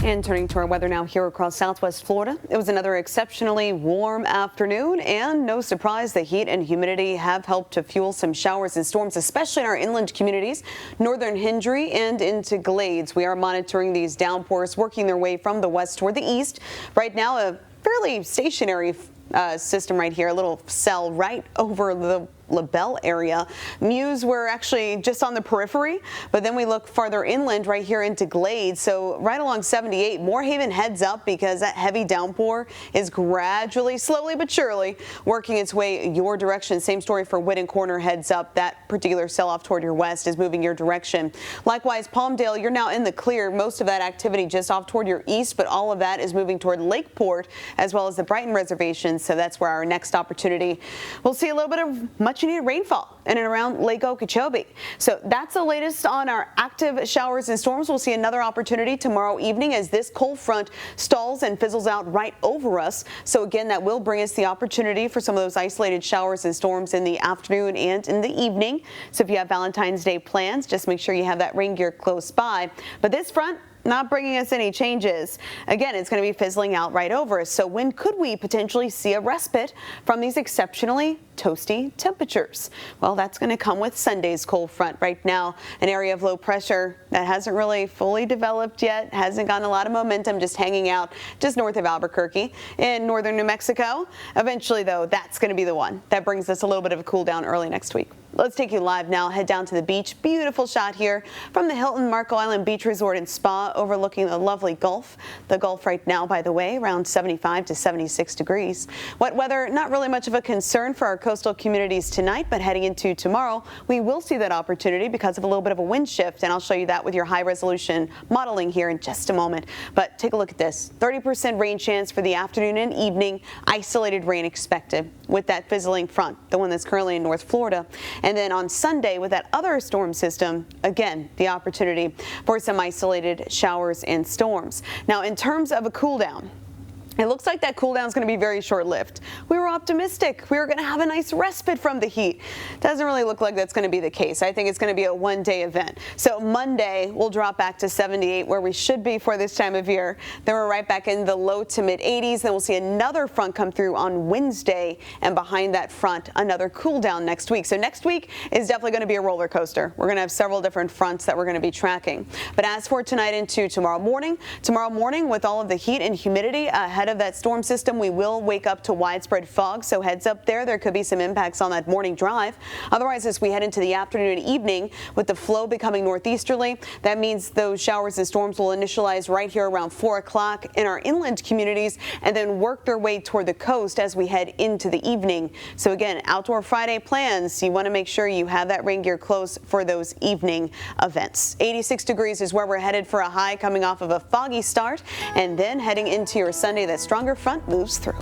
And turning to our weather now here across Southwest Florida. It was another exceptionally warm afternoon, and no surprise, the heat and humidity have helped to fuel some showers and storms, especially in our inland communities, northern Hendry and into Glades. We are monitoring these downpours working their way from the west toward the east. Right now, a fairly stationary system right here, a little cell right over the LaBelle area. Muse, we're actually just on the periphery, but then we look farther inland right here into Glades. So right along 78, Moorhaven heads up because that heavy downpour is gradually, slowly but surely working its way your direction. Same story for Whitten Corner heads up. That particular cell off toward your west is moving your direction. Likewise, Palmdale, you're now in the clear. Most of that activity just off toward your east, but all of that is moving toward Lakeport as well as the Brighton reservation. So that's where our next opportunity. We'll see a little bit of much needed rainfall in and around Lake Okeechobee. So that's the latest on our active showers and storms. We'll see another opportunity tomorrow evening as this cold front stalls and fizzles out right over us. So again, that will bring us the opportunity for some of those isolated showers and storms in the afternoon and in the evening. So if you have Valentine's Day plans, just make sure you have that rain gear close by. But this front not bringing us any changes. Again, it's going to be fizzling out right over us. So when could we potentially see a respite from these exceptionally toasty temperatures? Well, that's going to come with Sunday's cold front. Right now, an area of low pressure that hasn't really fully developed yet, hasn't gotten a lot of momentum, just hanging out just north of Albuquerque in northern New Mexico. Eventually, though, that's going to be the one that brings us a little bit of a cool down early next week. Let's take you live now. Head down to the beach. Beautiful shot here from the Hilton Marco Island Beach Resort and Spa overlooking the lovely Gulf. The Gulf right now, by the way, around 75 to 76 degrees. Wet weather, not really much of a concern for our coastal communities tonight, but heading into tomorrow, we will see that opportunity because of a little bit of a wind shift, and I'll show you that with your high resolution modeling here in just a moment. But take a look at this. 30% rain chance for the afternoon and evening. Isolated rain expected with that fizzling front, the one that's currently in North Florida. And then on Sunday with that other storm system, again, the opportunity for some isolated showers and storms. Now, in terms of a cool down, it looks like that cool down is going to be very short-lived. We were optimistic. We were going to have a nice respite from the heat. Doesn't really look like that's going to be the case. I think it's going to be a one-day event. So Monday, we'll drop back to 78, where we should be for this time of year. Then we're right back in the low to mid-80s. Then we'll see another front come through on Wednesday, and behind that front, another cool down next week. So next week is definitely going to be a roller coaster. We're going to have several different fronts that we're going to be tracking. But as for tonight into tomorrow morning with all of the heat and humidity ahead of that storm system, we will wake up to widespread fog, so heads up there could be some impacts on that morning drive. Otherwise, as we head into the afternoon and evening with the flow becoming northeasterly, that means those showers and storms will initialize right here around 4 o'clock in our inland communities and then work their way toward the coast as we head into the evening. So again, outdoor Friday plans, you want to make sure you have that rain gear close for those evening events. 86 degrees is where we're headed for a high coming off of a foggy start, and then heading into your Sunday, that stronger front moves through.